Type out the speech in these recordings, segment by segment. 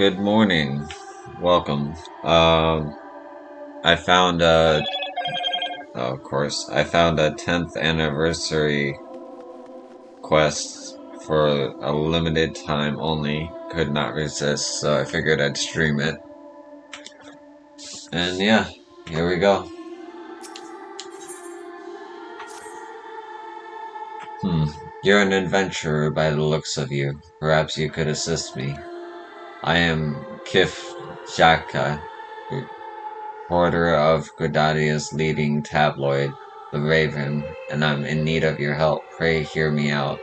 Good morning. Welcome. I found of course, I found a 10th anniversary quest for a limited time only. Could not resist, so I figured I'd stream it. And yeah, here we go. Hmm. You're an adventurer by the looks of you. Perhaps you could assist me. I am Kif Jaka, reporter of Gradadia's leading tabloid, The Raven, and I'm in need of your help. Pray hear me out.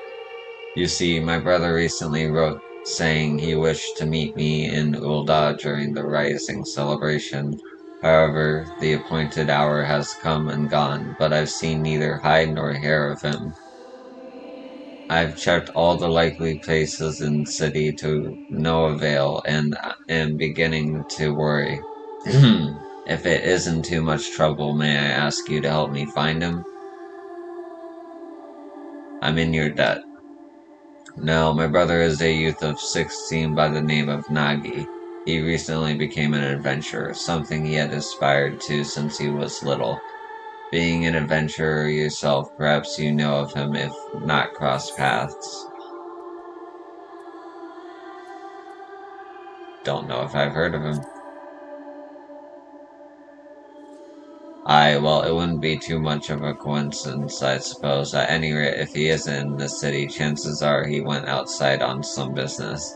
You see, my brother recently wrote saying he wished to meet me in Ul'dah during the Rising celebration. However, the appointed hour has come and gone, but I've seen neither hide nor hair of him. I've checked all the likely places in the city to no avail and am beginning to worry. If it isn't too much trouble, may I ask you to help me find him? I'm in your debt. No, my brother is a youth of 16 by the name of Nagi. He recently became an adventurer, something he had aspired to since he was little. Being an adventurer yourself, perhaps you know of him if not crossed paths. Don't know if I've heard of him. Well, it wouldn't be too much of a coincidence, I suppose. At any rate, if he isn't in the city, chances are he went outside on some business.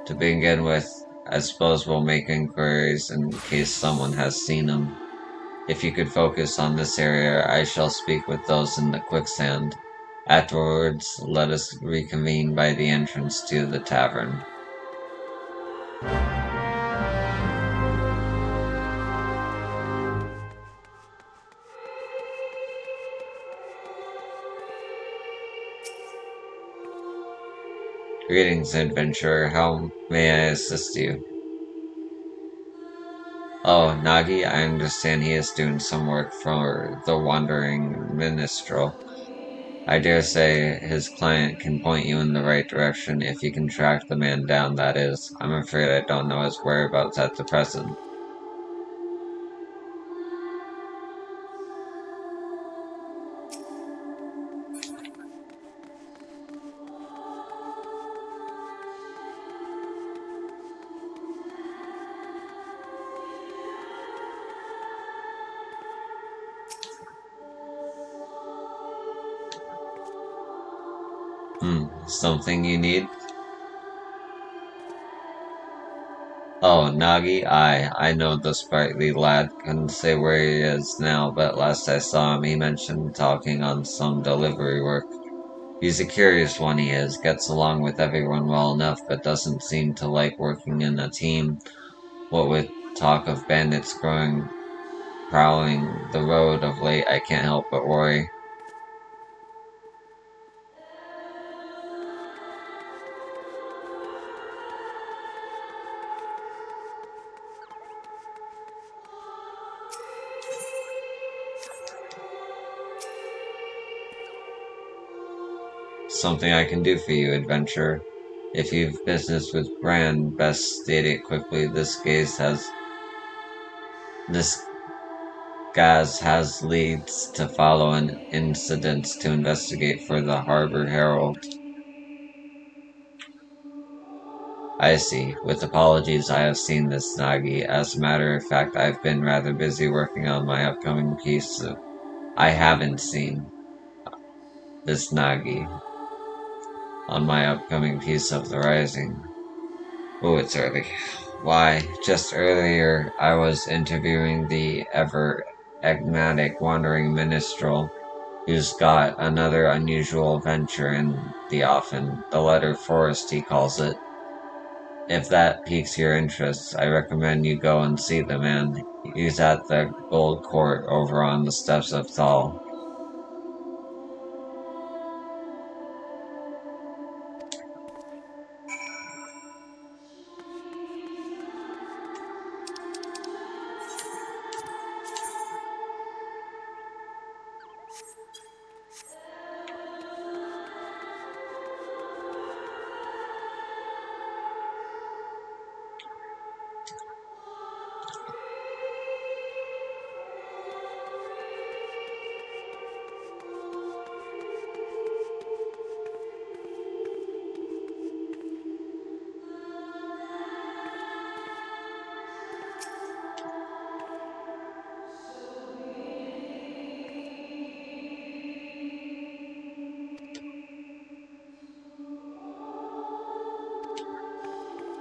To begin with, I suppose we'll make inquiries in case someone has seen him. If you could focus on this area, I shall speak with those in the quicksand. Afterwards, let us reconvene by the entrance to the tavern. Greetings, adventurer. How may I assist you? Oh, Nagi, I understand he is doing some work for the Wandering Minstrel. I dare say his client can point you in the right direction if you can track the man down, that is. I'm afraid I don't know his whereabouts at the present. Something you need? Oh, Nagi, I know the sprightly lad. Couldn't say where he is now, but last I saw him, he mentioned talking on some delivery work. He's a curious one, he is. Gets along with everyone well enough, but doesn't seem to like working in a team. What with talk of bandits prowling the road of late, I can't help but worry. Something I can do for you, adventurer. If you've business with Bran, best state it quickly. This Gaz has leads to follow and incidents to investigate for the Harbor Herald. I see. With apologies, I have seen this, Nagi. As a matter of fact, I've been rather busy working on my upcoming piece. I haven't seen this, Nagi, on my upcoming piece of the Rising. Oh, it's early. Why, just earlier I was interviewing the ever enigmatic wandering minstrel who's got another unusual venture in the offing, the letter forest he calls it. If that piques your interest, I recommend you go and see the man. He's at the Gold Court over on the steps of Thal.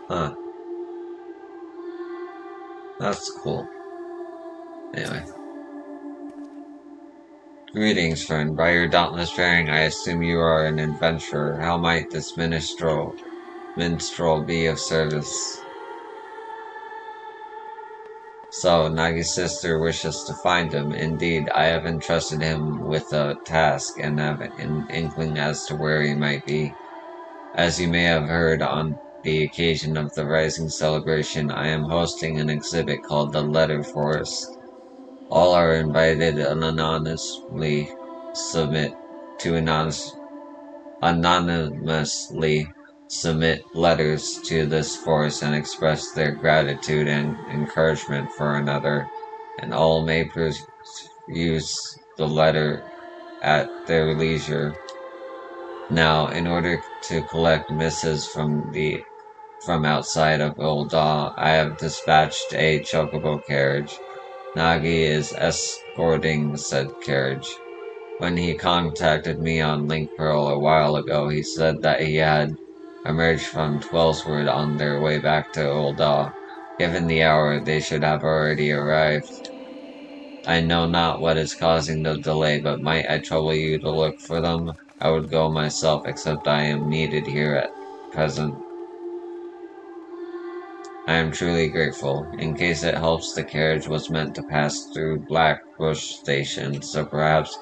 Huh. That's cool. Anyway. Greetings, friend. By your dauntless bearing, I assume you are an adventurer. How might this minstrel be of service? So, Nagi's sister wishes to find him. Indeed, I have entrusted him with a task and have an inkling as to where he might be. As you may have heard, on the occasion of the Rising celebration, I am hosting an exhibit called the Letter Forest. All are invited anonymously submit to anonymously submit letters to this force and express their gratitude and encouragement for another, and all may peruse the letter at their leisure. Now, in order to collect missives from outside of Ul'dah, I have dispatched a chocobo carriage. Nagi is escorting said carriage. When he contacted me on Link Pearl a while ago, he said that he had emerged from Twellsword on their way back to Ul'dah. Given the hour, they should have already arrived. I know not what is causing the delay, but might I trouble you to look for them? I would go myself, except I am needed here at present. I am truly grateful. In case it helps, the carriage was meant to pass through Blackbush Station, so perhaps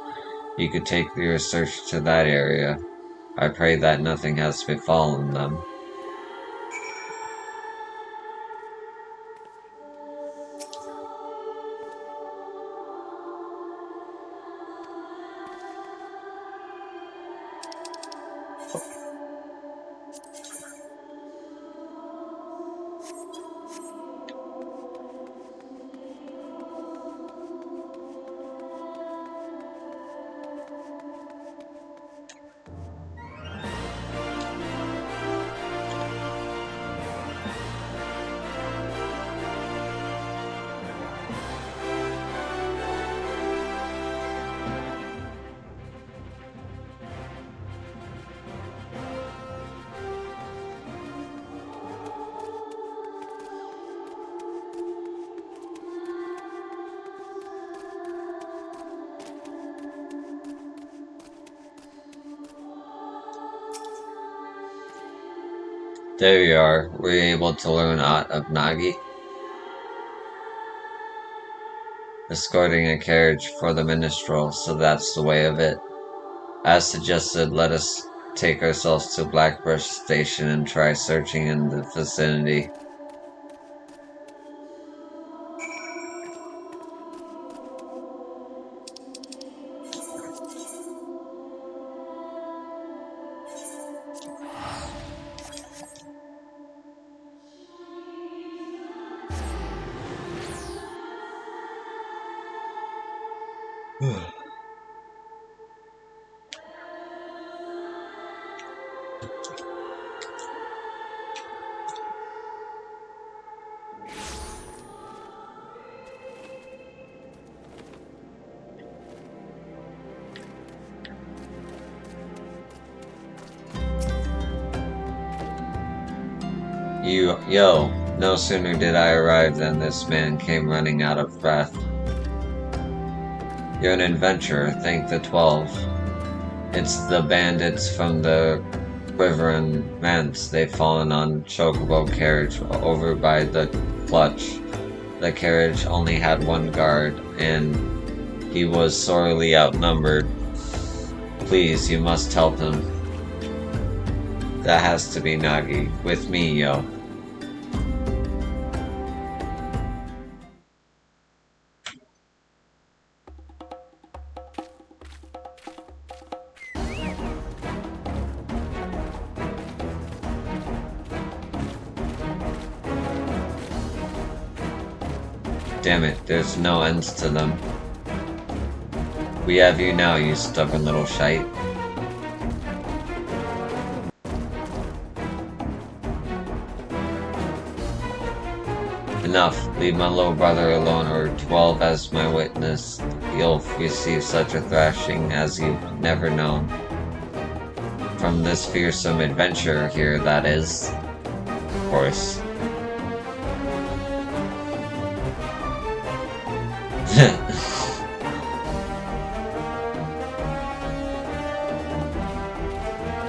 you could take your search to that area. I pray that nothing has befallen them. There you are. Were you able to learn aught of Nagi? Escorting a carriage for the minstrel, so that's the way of it. As suggested, let us take ourselves to Blackbush Station and try searching in the vicinity. Yo, no sooner did I arrive than this man came running out of breath. You're an adventurer, thank the 12. It's the bandits from the Quiverin Manse. They've fallen on Chocobo carriage over by the clutch. The carriage only had one guard, and he was sorely outnumbered. Please, you must help him. That has to be Nagi. With me, yo. Damn it, there's no ends to them. We have you now, you stubborn little shite. Enough, leave my little brother alone, or 12 as my witness. You'll receive such a thrashing as you've never known. From this fearsome adventurer here, that is. course.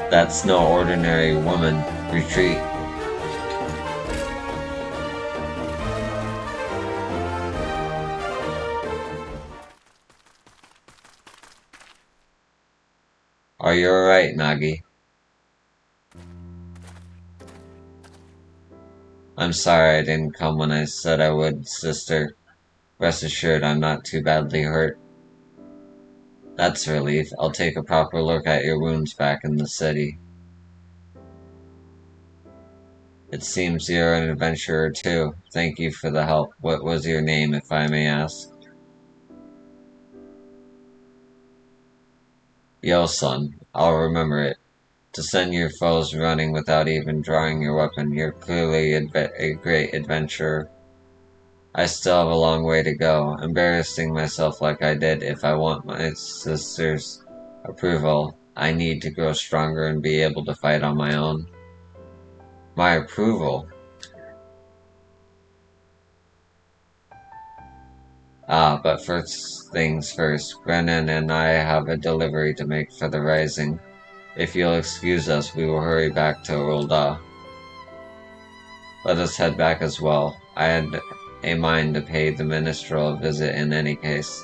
That's no ordinary woman. Retreat. Are you alright, Nagi? I'm sorry I didn't come when I said I would, sister. Rest assured I'm not too badly hurt. That's a relief. I'll take a proper look at your wounds back in the city. It seems you're an adventurer too. Thank you for the help. What was your name, if I may ask? Yo, son. I'll remember it. To send your foes running without even drawing your weapon, you're clearly a great adventurer. I still have a long way to go, embarrassing myself like I did. If I want my sister's approval, I need to grow stronger and be able to fight on my own. My approval? Ah, but first things first, Brennan and I have a delivery to make for the Rising. If you'll excuse us, we will hurry back to Ul'dah. Let us head back as well. I had a mind to pay the minstrel a visit in any case.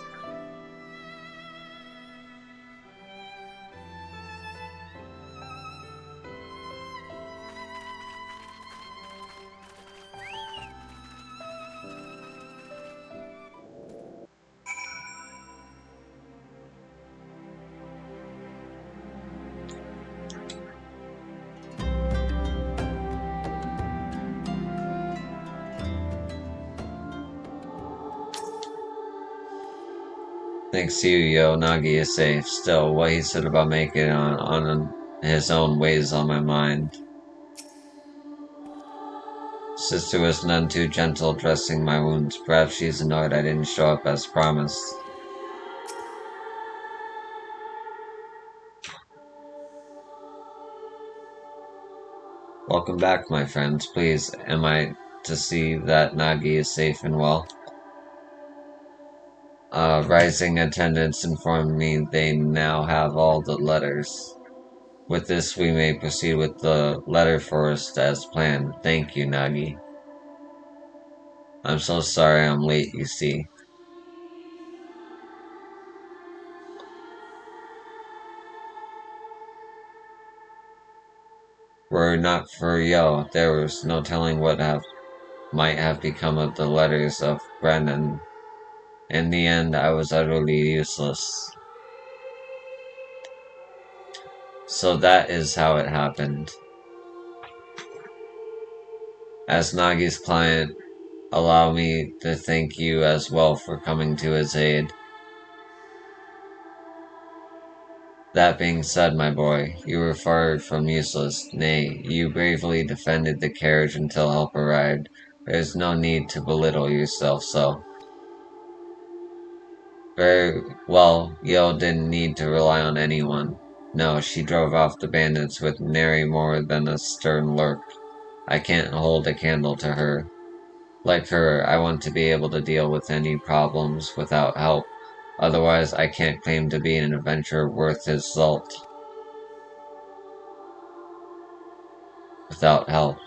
Thanks to you, Yo, Nagi is safe. Still, what he said about making it on his own weighs on my mind. Sister was none too gentle dressing my wounds. Perhaps she's annoyed I didn't show up as promised. Welcome back, my friends. Please, am I to see that Nagi is safe and well? Rising attendants informed me they now have all the letters. With this, we may proceed with the letter forest as planned. Thank you, Nagi. I'm so sorry I'm late, you see. Were it not for Yo, there was no telling what might have become of the letters of Brennan. In the end, I was utterly useless. So that is how it happened. As Nagi's client, allow me to thank you as well for coming to his aid. That being said, my boy, you were far from useless. Nay, you bravely defended the carriage until help arrived. There is no need to belittle yourself so. Very well, Yo didn't need to rely on anyone. No, she drove off the bandits with nary more than a stern look. I can't hold a candle to her. Like her, I want to be able to deal with any problems without help. Otherwise, I can't claim to be an adventurer worth his salt. Without help.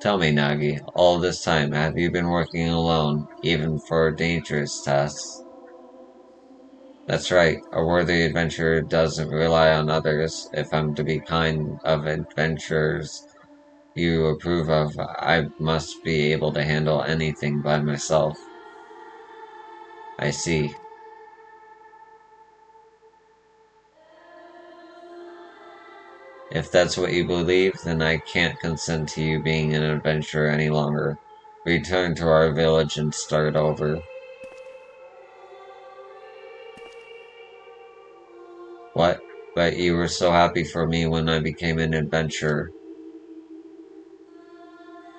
Tell me, Nagi, all this time, have you been working alone, even for dangerous tasks? That's right, a worthy adventurer doesn't rely on others. If I'm to be kind of adventurers you approve of, I must be able to handle anything by myself. I see. If that's what you believe, then I can't consent to you being an adventurer any longer. Return to our village and start over. What? But you were so happy for me when I became an adventurer.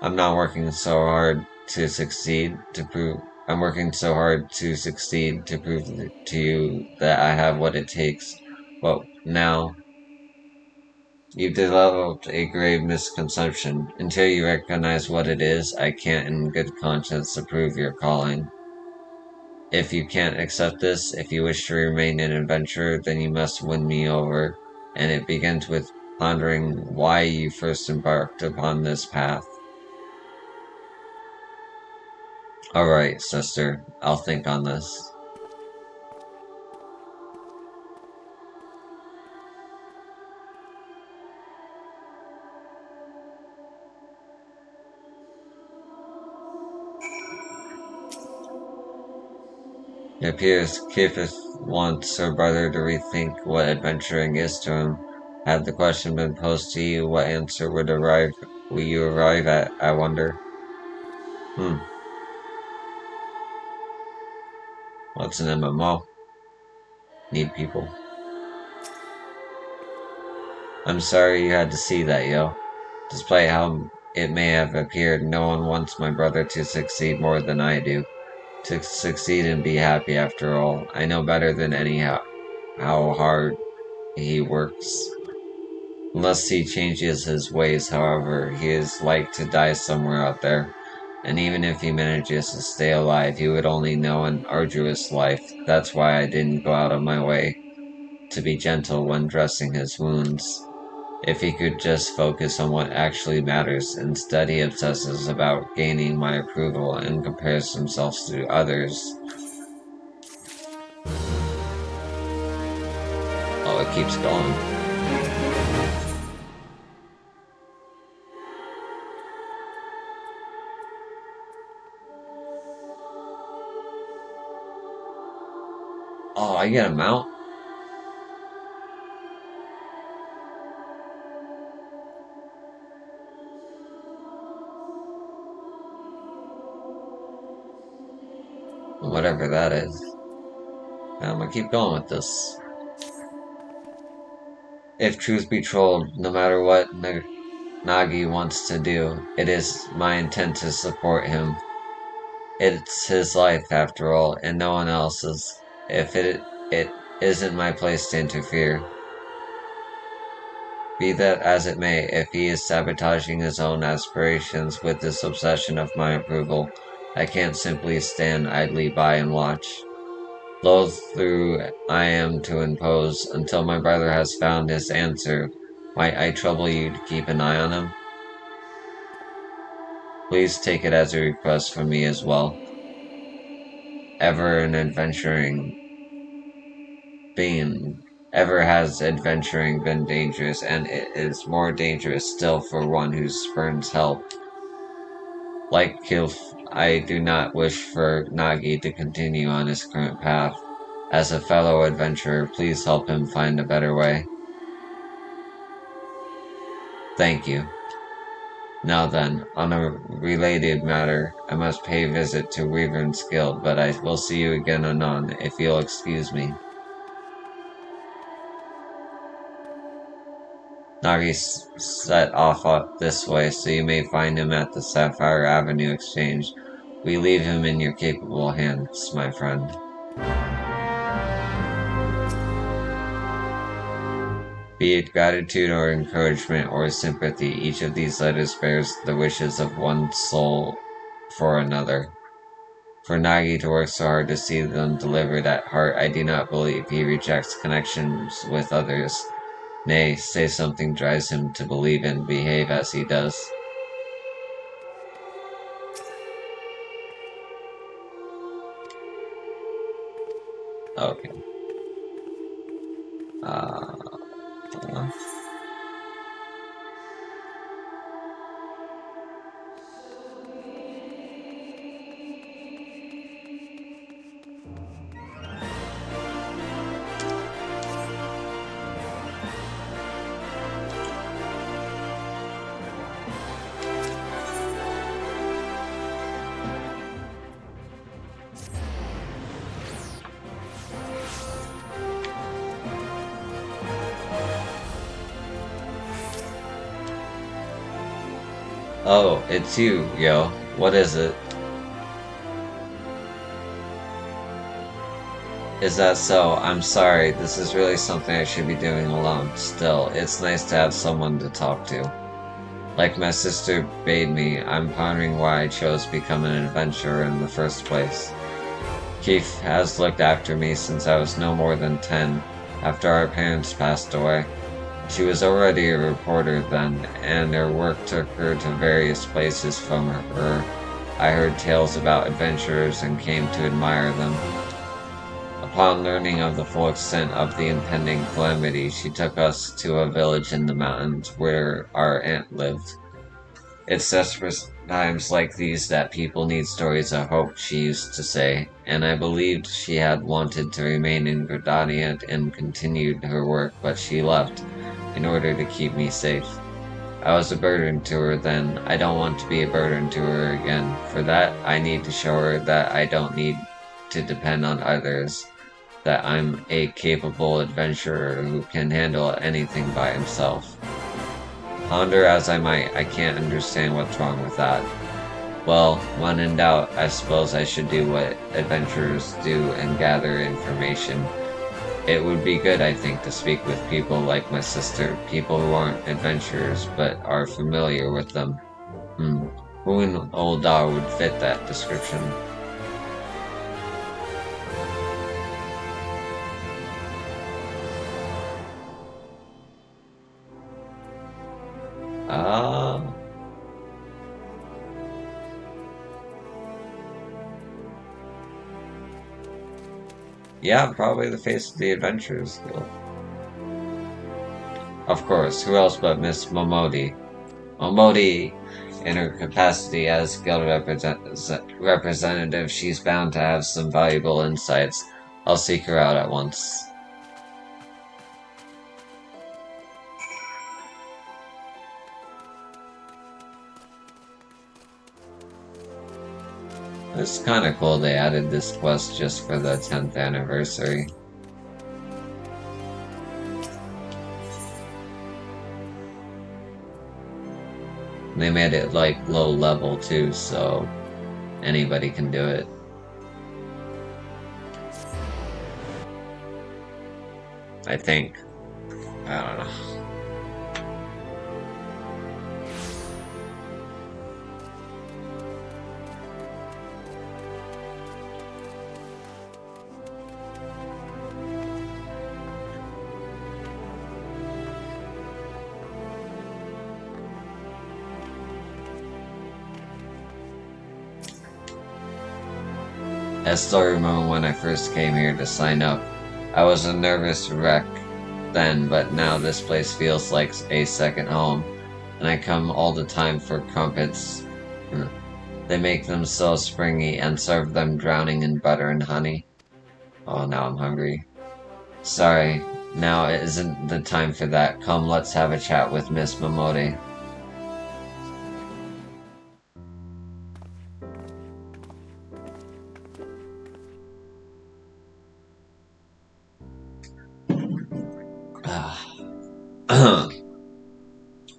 I'm not working so hard to succeed to prove. I'm working so hard to succeed to prove to you that I have what it takes. But now, You've developed a grave misconception. Until you recognize what it is, I can't in good conscience approve your calling. If you can't accept this, if you wish to remain an adventurer, then you must win me over, and it begins with pondering why you first embarked upon this path. Alright, sister, I'll think on this. It appears Kifith wants her brother to rethink what adventuring is to him. Had the question been posed to you, what answer will you arrive at, I wonder? Hmm, what's an MMO? Need people. I'm sorry you had to see that, yo. Despite how it may have appeared, no one wants my brother to succeed more than I do. To succeed and be happy after all. I know better than any how hard he works. Unless he changes his ways, however, he is like to die somewhere out there. And even if he manages to stay alive, he would only know an arduous life. That's why I didn't go out of my way to be gentle when dressing his wounds. If he could just focus on what actually matters, instead he obsesses about gaining my approval and compares himself to others. Oh, it keeps going. Oh, I get a mount? Whatever that is. I'm gonna keep going with this. If truth be told, no matter what Nagi wants to do, it is my intent to support him. It's his life, after all, and no one else's. If it isn't my place to interfere. Be that as it may, if he is sabotaging his own aspirations with this obsession of my approval, I can't simply stand idly by and watch. Loath through I am to impose until my brother has found his answer. Might I trouble you to keep an eye on him? Please take it as a request from me as well. Ever an adventuring being, ever has adventuring been dangerous, and it is more dangerous still for one who spurns help. Like Kilf, I do not wish for Nagi to continue on his current path. As a fellow adventurer, please help him find a better way. Thank you. Now then, on a related matter, I must pay a visit to Weavern's Guild, but I will see you again anon, if you'll excuse me. Nagi set off this way, so you may find him at the Sapphire Avenue Exchange. We leave him in your capable hands, my friend. Be it gratitude or encouragement or sympathy, each of these letters bears the wishes of one soul for another. For Nagi to work so hard to see them delivered at heart, I do not believe he rejects connections with others. Nay, say something drives him to believe and behave as he does. Okay. Uh, oh, it's you, yo. What is it? Is that so? I'm sorry, this is really something I should be doing alone. Still, it's nice to have someone to talk to. Like my sister bade me, I'm pondering why I chose to become an adventurer in the first place. Keith has looked after me since I was no more than 10, after our parents passed away. She was already a reporter then, and her work took her to various places from her. I heard tales about adventurers and came to admire them. Upon learning of the full extent of the impending calamity, she took us to a village in the mountains where our aunt lived. It's desperate times like these that people need stories of hope, she used to say, and I believed she had wanted to remain in Gridania and continued her work, but she left in order to keep me safe. I was a burden to her then. I don't want to be a burden to her again. For that, I need to show her that I don't need to depend on others, that I'm a capable adventurer who can handle anything by himself. Ponder as I might, I can't understand what's wrong with that. Well, when in doubt, I suppose I should do what adventurers do and gather information. It would be good, I think, to speak with people like my sister, people who aren't adventurers but are familiar with them. Who in Old Dar would fit that description? Uh, yeah, probably the face of the Adventurers Guild. Of course, who else but Miss Momodi? Momodi, in her capacity as guild representative, she's bound to have some valuable insights. I'll seek her out at once. It's kinda cool they added this quest just for the 10th anniversary. They made it like low level too, so anybody can do it. I think. I don't know. I still remember when I first came here to sign up. I was a nervous wreck then, but now this place feels like a second home, and I come all the time for crumpets. They make them so springy and serve them drowning in butter and honey. Oh, now I'm hungry. Sorry, now it isn't the time for that. Come, let's have a chat with Miss Momodi.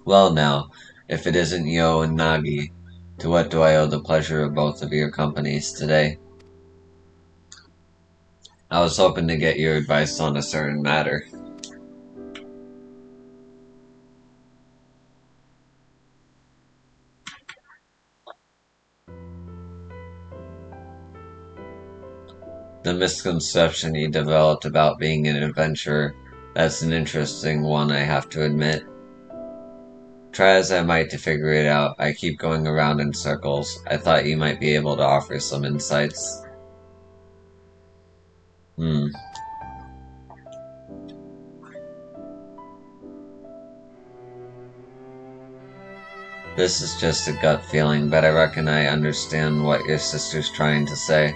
Well now, if it isn't Yo and Nagi, to what do I owe the pleasure of both of your companies today? I was hoping to get your advice on a certain matter. The misconception you developed about being an adventurer, that's an interesting one, I have to admit. Try as I might to figure it out, I keep going around in circles. I thought you might be able to offer some insights. Hmm. This is just a gut feeling, but I reckon I understand what your sister's trying to say.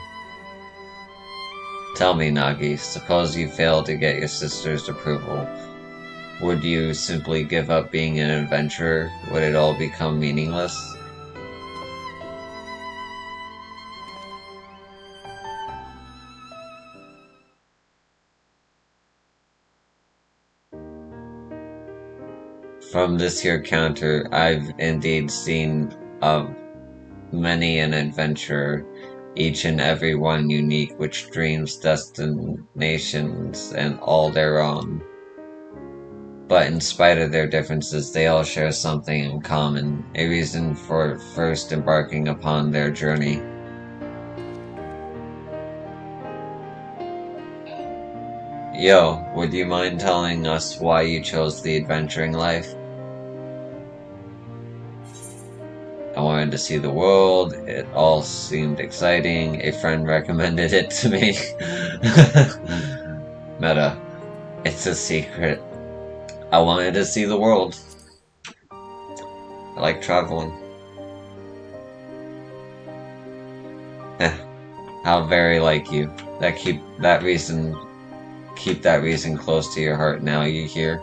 Tell me, Nagi, suppose you fail to get your sister's approval. Would you simply give up being an adventurer? Would it all become meaningless? From this here counter, I've indeed seen of many an adventurer, each and every one unique, with dreams, destinations, and all their own. But in spite of their differences, they all share something in common, a reason for first embarking upon their journey. Yo, would you mind telling us why you chose the adventuring life? I wanted to see the world, it all seemed exciting, a friend recommended it to me. Meta, it's a secret. I wanted to see the world. I like traveling. Eh, how very like you. Keep that reason close to your heart now, you hear?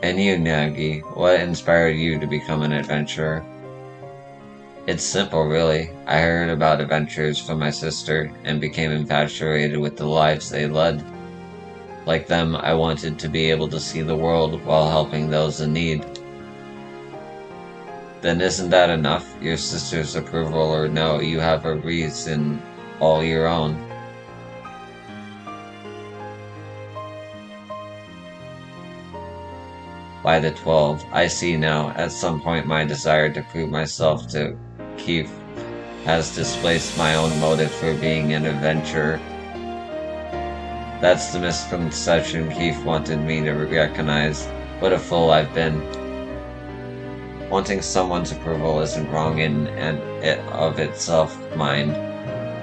And you, Nagi, what inspired you to become an adventurer? It's simple, really. I heard about adventures from my sister and became infatuated with the lives they led. Like them, I wanted to be able to see the world while helping those in need. Then isn't that enough? Your sister's approval or no, you have a reason all your own. By the 12, I see now, at some point my desire to prove myself to Keith has displaced my own motive for being an adventurer. That's the misconception Keith wanted me to recognize. What a fool I've been. Wanting someone's approval isn't wrong in and of itself, mind,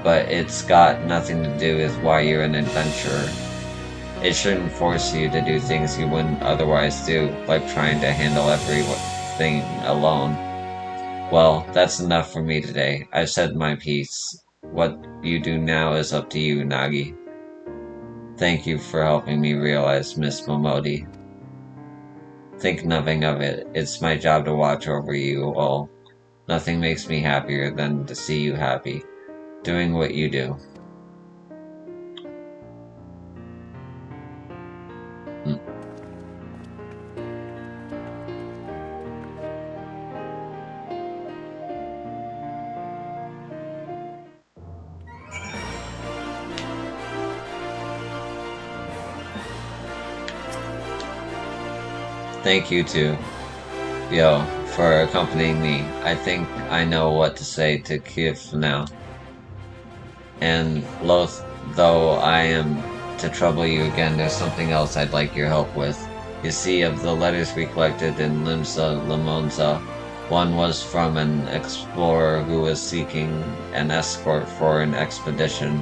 but it's got nothing to do with why you're an adventurer. It shouldn't force you to do things you wouldn't otherwise do, like trying to handle everything alone. Well, that's enough for me today. I've said my piece. What you do now is up to you, Nagi. Thank you for helping me realize, Miss Momodi. Think nothing of it. It's my job to watch over you all. Nothing makes me happier than to see you happy, doing what you do. Thank you too, Yo, for accompanying me. I think I know what to say to Kif now. And loath though I am to trouble you again, there's something else I'd like your help with. You see, of the letters we collected in Limsa Limonza, one was from an explorer who was seeking an escort for an expedition.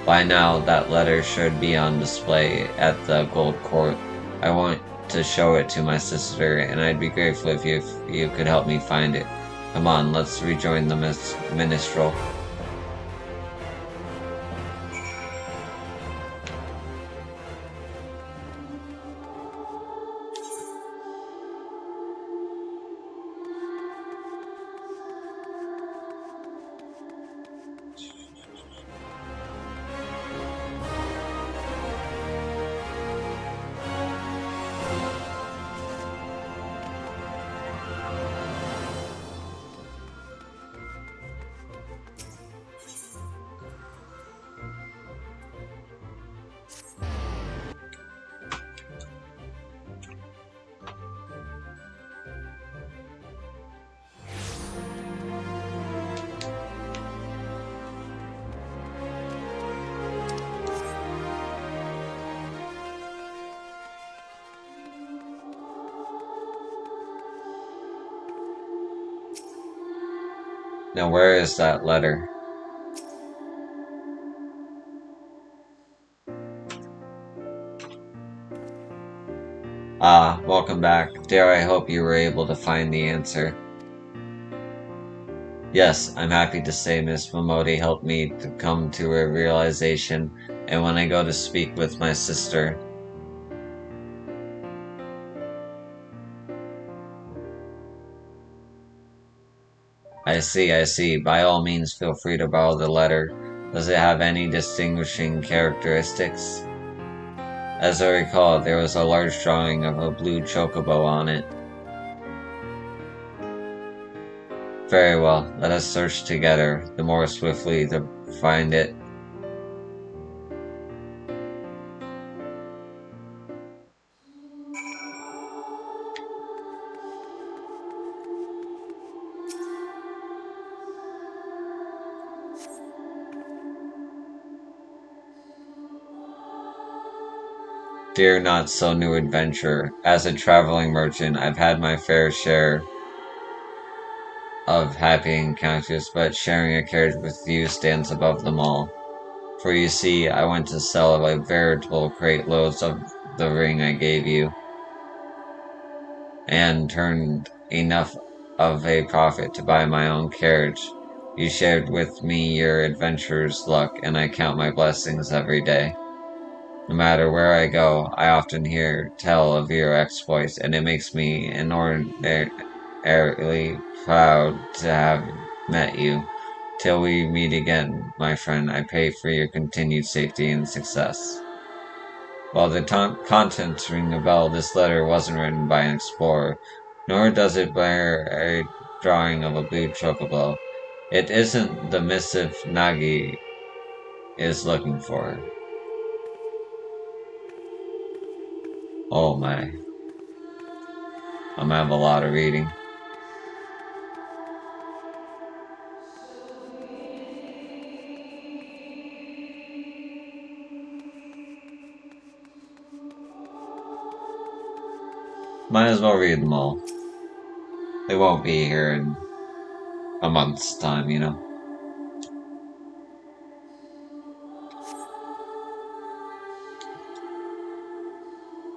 By now, that letter should be on display at the Gold Court. I want to show it to my sister, and I'd be grateful if you could help me find it. Come on, let's rejoin the minstrel. Now where is that letter? Ah, welcome back. Dare I hope you were able to find the answer. Yes, I'm happy to say Miss Momodi helped me to come to a realization, and when I go to speak with my sister, I see. By all means, feel free to borrow the letter. Does it have any distinguishing characteristics? As I recall, there was a large drawing of a blue chocobo on it. Very well, let us search together, the more swiftly to find it. Fear not so new adventure. As a traveling merchant, I've had my fair share of happy encounters, but sharing a carriage with you stands above them all. For you see, I went to sell a veritable crate loads of the ring I gave you, and turned enough of a profit to buy my own carriage. You shared with me your adventure's luck, and I count my blessings every day. No matter where I go, I often hear tell of your exploits, and it makes me inordinately proud to have met you. Till we meet again, my friend, I pray for your continued safety and success. While the contents ring a bell, this letter wasn't written by an explorer, nor does it bear a drawing of a blue chocobo. It isn't the missive Nagi is looking for. Oh my, I'm gonna have a lot of reading. Might as well read them all. They won't be here in a month's time, you know.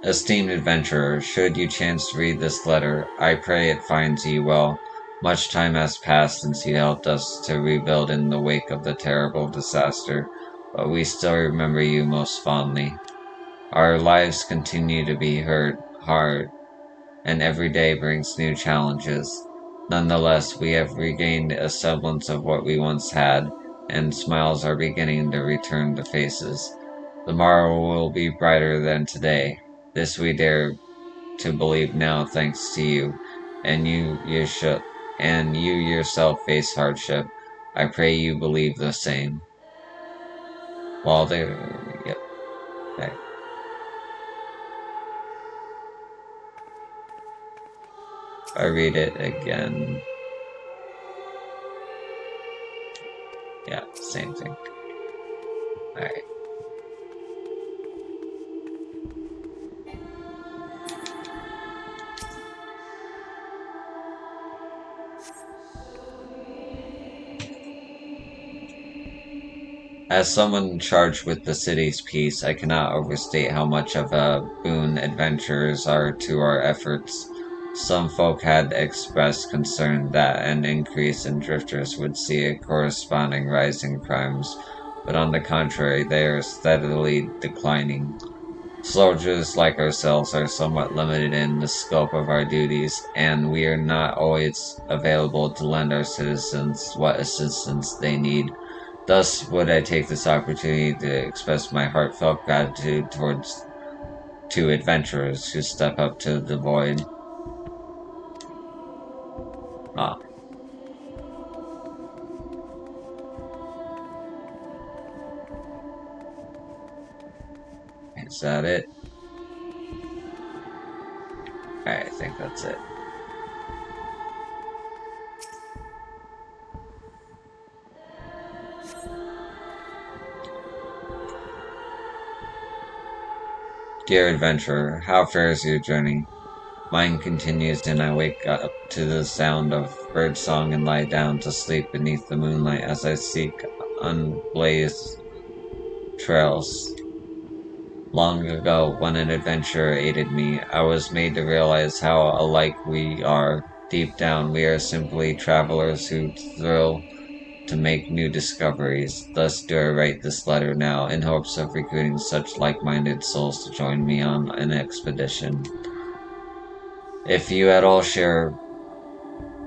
Esteemed adventurer, should you chance to read this letter, I pray it finds you well. Much time has passed since you helped us to rebuild in the wake of the terrible disaster, but we still remember you most fondly. Our lives continue to be hard, and every day brings new challenges. Nonetheless, we have regained a semblance of what we once had, and smiles are beginning to return to faces. The morrow will be brighter than today. This we dare to believe now, thanks to you, and you yourself face hardship. I pray you believe the same. While they, yep, I read it again. Yeah, same thing. Alright. As someone charged with the city's peace, I cannot overstate how much of a boon adventurers are to our efforts. Some folk had expressed concern that an increase in drifters would see a corresponding rise in crimes, but on the contrary, they are steadily declining. Soldiers like ourselves are somewhat limited in the scope of our duties, and we are not always available to lend our citizens what assistance they need. Thus would I take this opportunity to express my heartfelt gratitude towards two adventurers who step up to the void. Ah, is that it? Alright, I think that's it. Dear adventurer, how fares your journey? Mine continues, and I wake up to the sound of birdsong and lie down to sleep beneath the moonlight as I seek unblazed trails. Long ago, when an adventurer aided me, I was made to realize how alike we are. Deep down, we are simply travelers who thrill to make new discoveries. Thus do I write this letter now, in hopes of recruiting such like-minded souls to join me on an expedition. If you at all share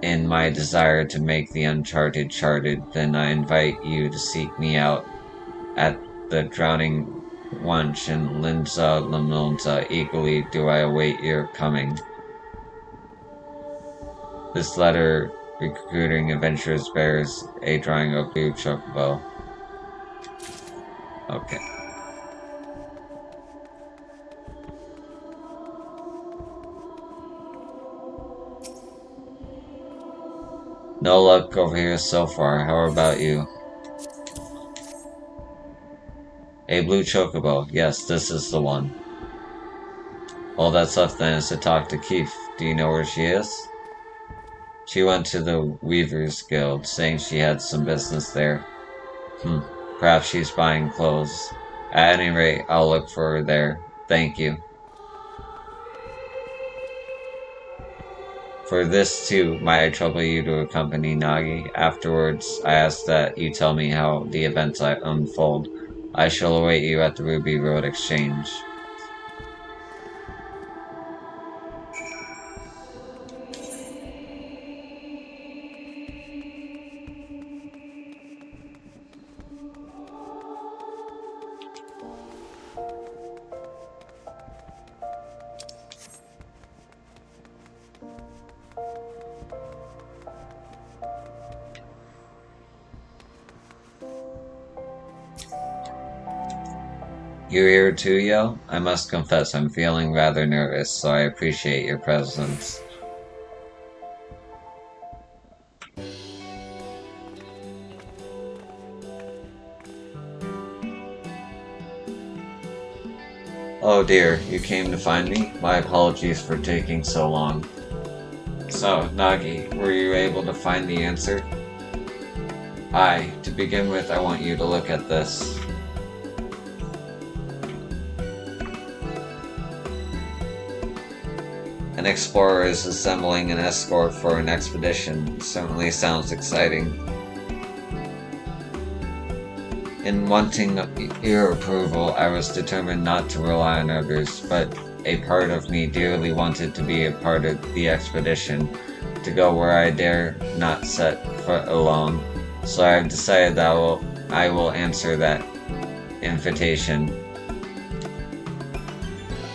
in my desire to make the uncharted charted, then I invite you to seek me out at the Drowning Wench in Linza Lamilza. Eagerly do I await your coming. This letter Recruiting adventurers bears a drawing of Blue Chocobo. Okay. No luck over here so far. How about you? A Blue Chocobo. Yes, this is the one. All that's left then is to talk to Keith. Do you know where she is? She went to the Weavers Guild, saying she had some business there. Perhaps she's buying clothes. At any rate, I'll look for her there. Thank you. For this too, might I trouble you to accompany Nagi? Afterwards, I ask that you tell me how the events unfold. I shall await you at the Ruby Road Exchange. You're here too, Yo? I must confess I'm feeling rather nervous, so I appreciate your presence. Oh dear, you came to find me? My apologies for taking so long. So, Nagi, were you able to find the answer? Aye, to begin with, I want you to look at this. An explorer is assembling an escort for an expedition. Certainly sounds exciting. In wanting your approval, I was determined not to rely on others, but a part of me dearly wanted to be a part of the expedition, to go where I dare not set foot alone. So I have decided that I will answer that invitation.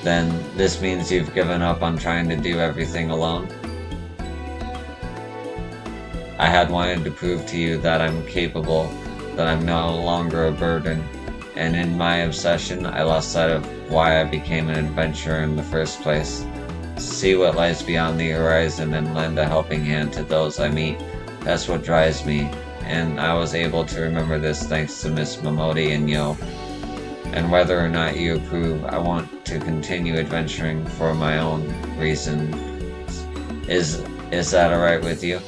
Then this means you've given up on trying to do everything alone? I had wanted to prove to you that I'm capable, that I'm no longer a burden, and in my obsession, I lost sight of why I became an adventurer in the first place. See what lies beyond the horizon and lend a helping hand to those I meet. That's what drives me, and I was able to remember this thanks to Miss Momodi and Yo. And whether or not you approve, I want to continue adventuring for my own reasons. Is that alright with you?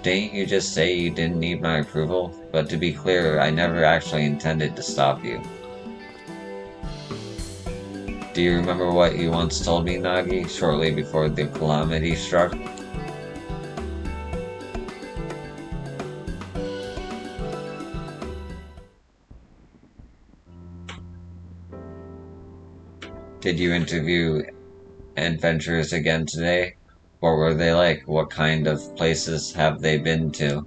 Didn't you just say you didn't need my approval? But to be clear, I never actually intended to stop you. Do you remember what you once told me, Nagi, shortly before the calamity struck? Did you interview adventurers again today? What were they like? What kind of places have they been to?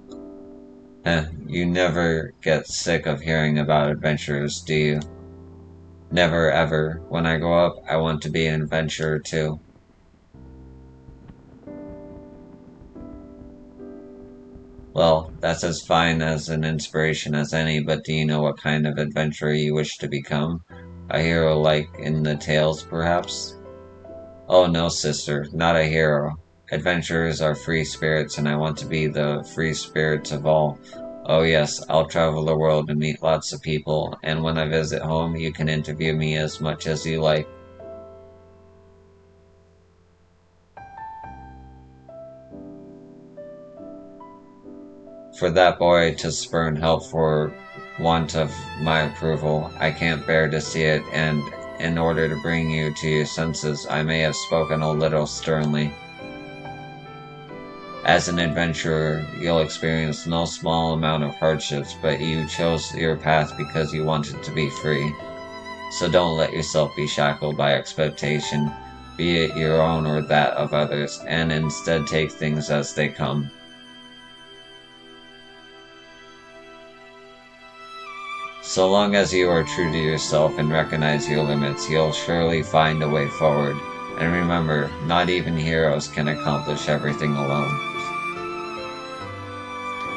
You never get sick of hearing about adventurers, do you? Never ever. When I grow up, I want to be an adventurer too. Well, that's as fine as an inspiration as any, but do you know what kind of adventurer you wish to become? A hero like in the tales, perhaps? Oh no, sister, not a hero. Adventurers are free spirits, and I want to be the free spirits of all. Oh yes, I'll travel the world and meet lots of people, and when I visit home, you can interview me as much as you like. For that boy to spurn help for want of my approval, I can't bear to see it, and in order to bring you to your senses, I may have spoken a little sternly. As an adventurer, you'll experience no small amount of hardships, but you chose your path because you wanted to be free. So don't let yourself be shackled by expectation, be it your own or that of others, and instead take things as they come. So long as you are true to yourself and recognize your limits, you'll surely find a way forward. And remember, not even heroes can accomplish everything alone.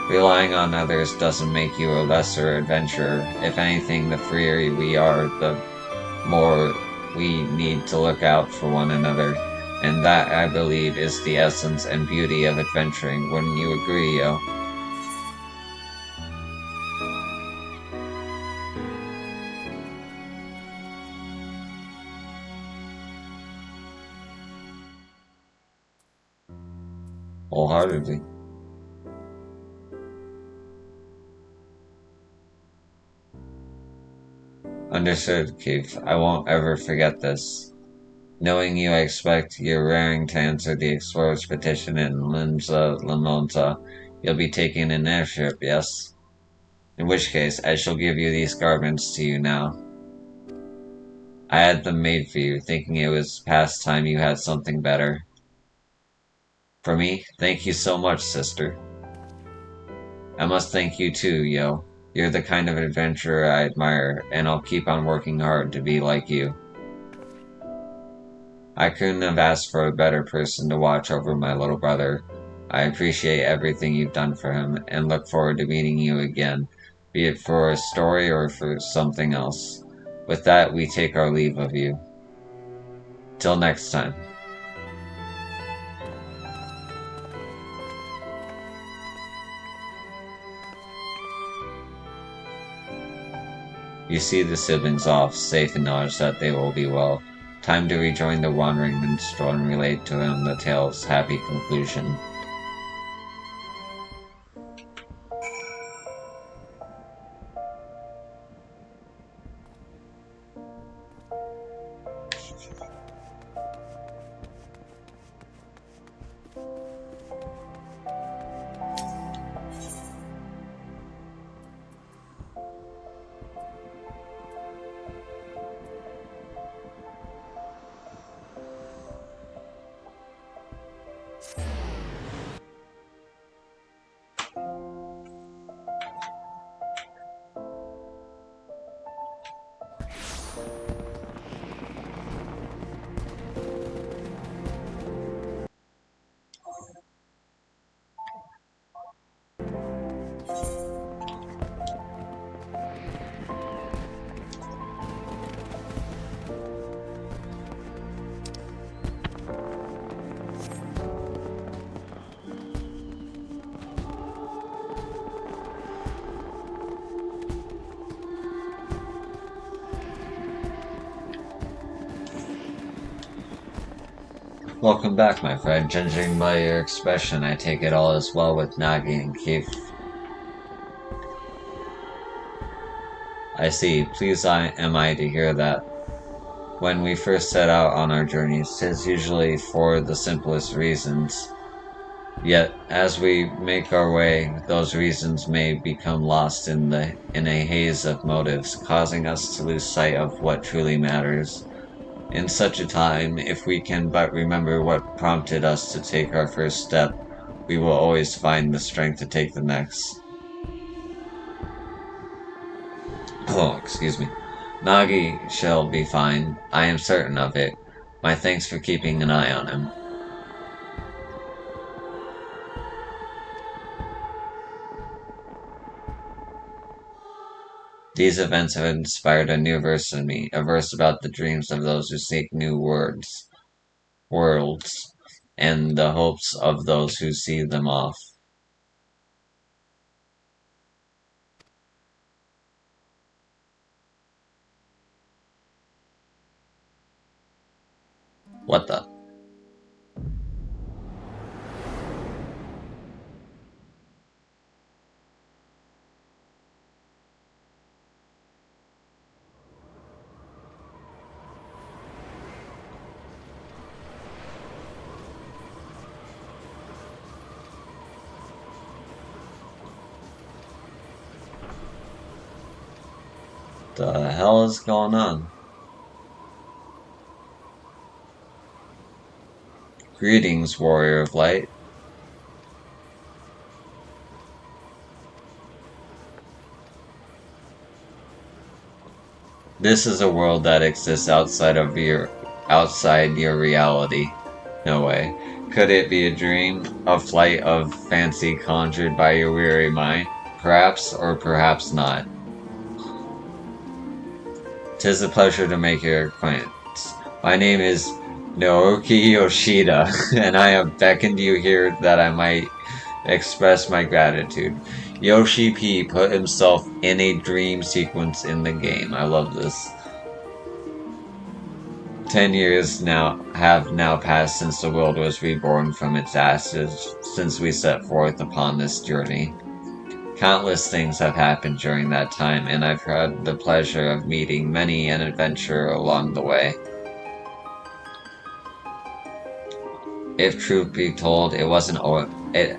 Relying on others doesn't make you a lesser adventurer. If anything, the freer we are, the more we need to look out for one another. And that, I believe, is the essence and beauty of adventuring. Wouldn't you agree, yo? Wholeheartedly. Understood, Keith. I won't ever forget this. Knowing you, I expect you're raring to answer the explorer's petition in Limsa Lamonta. You'll be taking an airship, yes? In which case, I shall give you these garments to you now. I had them made for you, thinking it was past time you had something better. For me, thank you so much, sister. I must thank you too, yo. You're the kind of adventurer I admire, and I'll keep on working hard to be like you. I couldn't have asked for a better person to watch over my little brother. I appreciate everything you've done for him, and look forward to meeting you again, be it for a story or for something else. With that, we take our leave of you. Till next time. You see the siblings off, safe in knowledge that they will be well. Time to rejoin the wandering minstrel and relate to him the tale's happy conclusion. Welcome back, my friend. Judging by your expression, I take it all is well with Nagi and Keith. I see. Pleased am I to hear that. When we first set out on our journeys, 'tis usually for the simplest reasons. Yet, as we make our way, those reasons may become lost in a haze of motives, causing us to lose sight of what truly matters. In such a time, if we can but remember what prompted us to take our first step, we will always find the strength to take the next. Oh, excuse me. Nagi shall be fine. I am certain of it. My thanks for keeping an eye on him. These events have inspired a new verse in me, a verse about the dreams of those who seek new worlds, and the hopes of those who see them off. What the? The hell is going on? Greetings, warrior of light. This is a world that exists outside your reality. No way. Could it be a dream, a flight of fancy conjured by your weary mind? Perhaps, or perhaps not. 'Tis a pleasure to make your acquaintance. My name is Naoki Yoshida, and I have beckoned you here that I might express my gratitude. Yoshi P put himself in a dream sequence in the game. I love this. 10 years have now passed since the world was reborn from its ashes, since we set forth upon this journey. Countless things have happened during that time, and I've had the pleasure of meeting many an adventurer along the way. If truth be told, it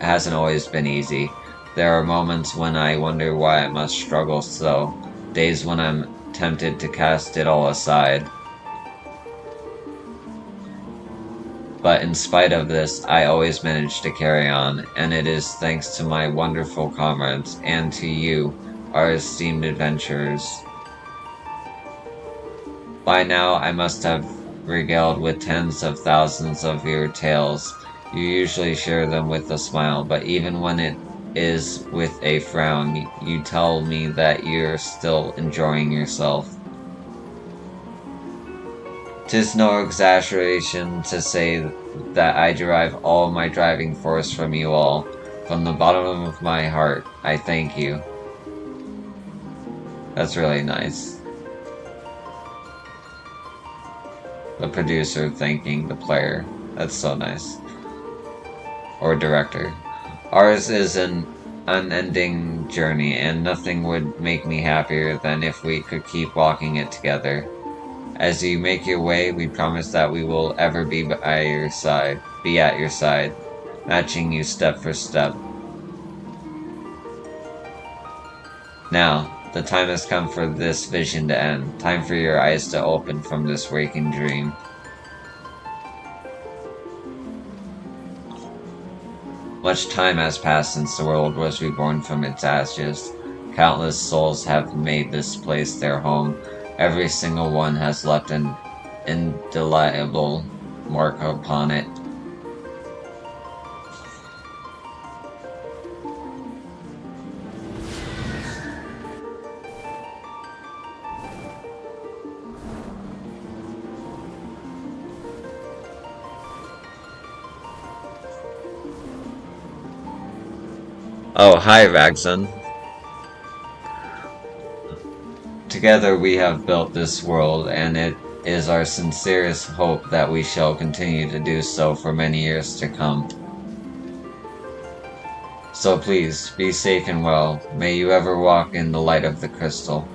hasn't always been easy. There are moments when I wonder why I must struggle so, days when I'm tempted to cast it all aside. But in spite of this, I always manage to carry on, and it is thanks to my wonderful comrades and to you, our esteemed adventurers. By now, I must have regaled with tens of thousands of your tales. You usually share them with a smile, but even when it is with a frown, you tell me that you're still enjoying yourself. 'Tis no exaggeration to say that I derive all my driving force from you all. From the bottom of my heart, I thank you. That's really nice. The producer thanking the player. That's so nice. Or director. Ours is an unending journey, and nothing would make me happier than if we could keep walking it together. As you make your way, we promise that we will ever be at your side, matching you step for step. Now, the time has come for this vision to end. Time for your eyes to open from this waking dream. Much time has passed since the world was reborn from its ashes. Countless souls have made this place their home. Every single one has left an indelible mark upon it. Oh, hi, Ragson. Together we have built this world, and it is our sincerest hope that we shall continue to do so for many years to come. So please, be safe and well. May you ever walk in the light of the crystal.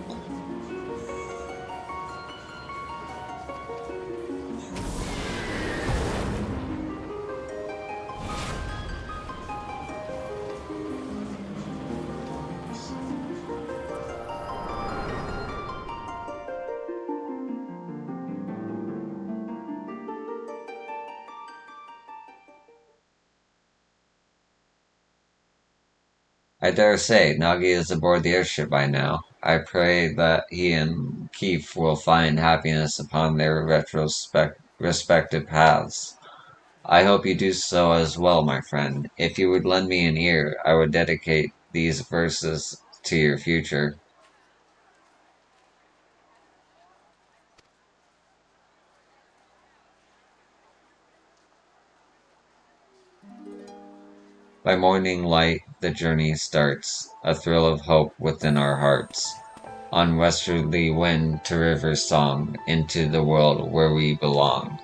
I dare say, Nagi is aboard the airship by now. I pray that he and Keith will find happiness upon their respective paths. I hope you do so as well, my friend. If you would lend me an ear, I would dedicate these verses to your future. By morning light, the journey starts, a thrill of hope within our hearts. On westerly wind to river song, into the world where we belong.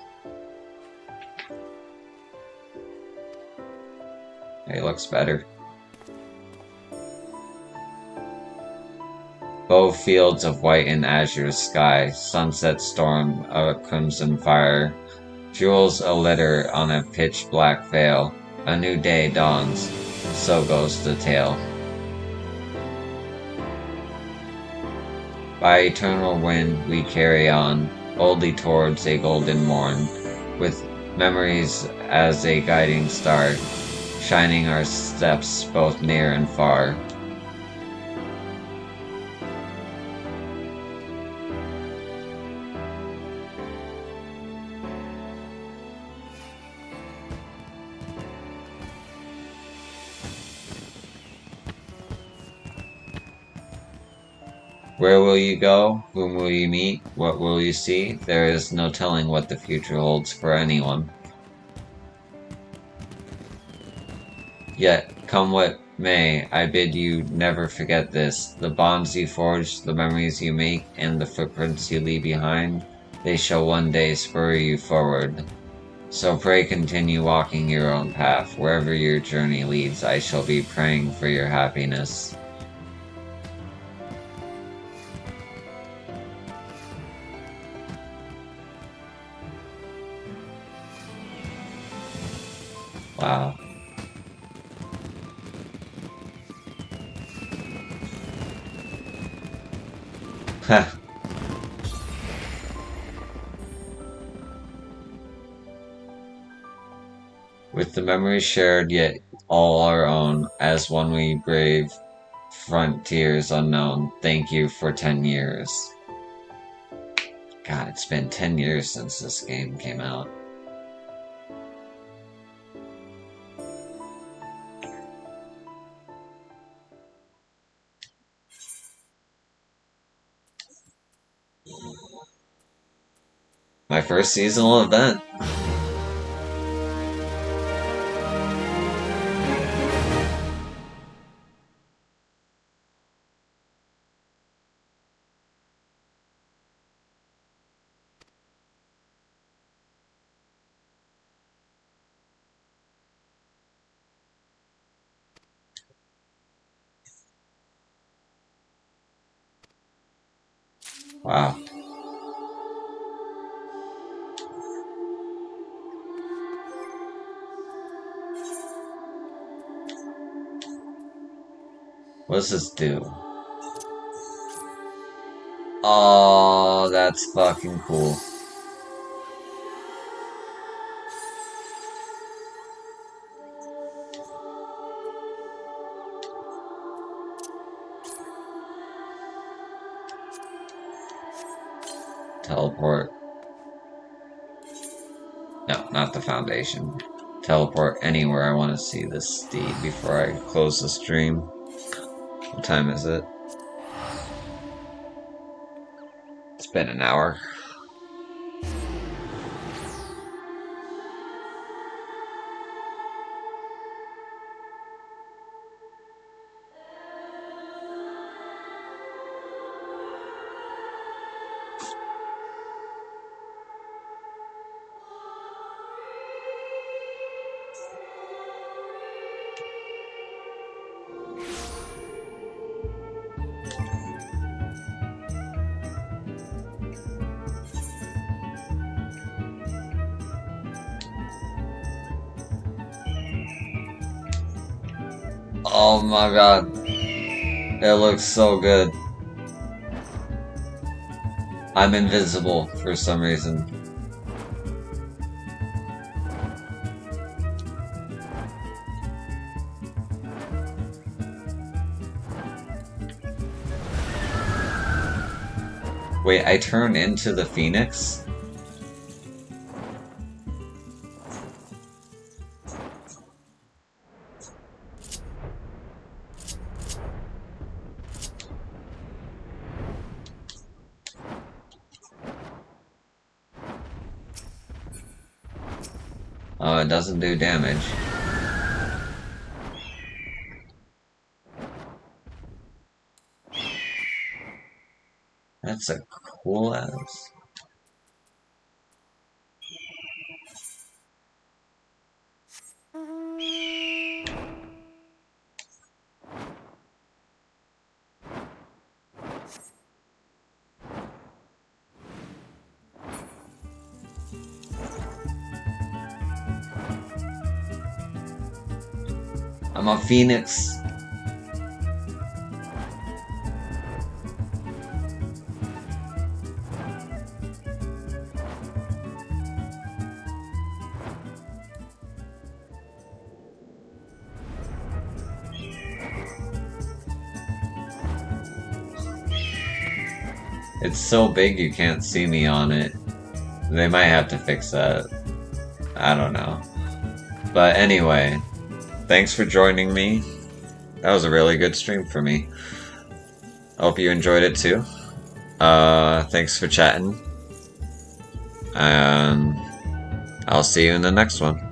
It looks better. Bow fields of white and azure sky, sunset storm of a crimson fire, jewels a litter on a pitch black veil, a new day dawns, so goes the tale. By eternal wind we carry on, boldly towards a golden morn, with memories as a guiding star, shining our steps both near and far. Where will you go? Whom will you meet? What will you see? There is no telling what the future holds for anyone. Yet, come what may, I bid you never forget this. The bonds you forge, the memories you make, and the footprints you leave behind, they shall one day spur you forward. So pray continue walking your own path. Wherever your journey leads, I shall be praying for your happiness. Wow. With the memories shared, yet all our own, as one we brave frontiers unknown. Thank you for 10 years. God, it's been 10 years since this game came out. My first seasonal event. Wow. What does this do? Oh, that's fucking cool. Teleport. No, not the foundation. Teleport anywhere I want to see this steed before I close the stream. What time is it? It's been an hour. Oh my god. It looks so good. I'm invisible for some reason. Wait, I turn into the Phoenix? Oh, it doesn't do damage. That's a cool ass. I'm a Phoenix. It's so big you can't see me on it. They might have to fix that. I don't know. But anyway, thanks for joining me. That was a really good stream for me. Hope you enjoyed it too. Thanks for chatting, and I'll see you in the next one.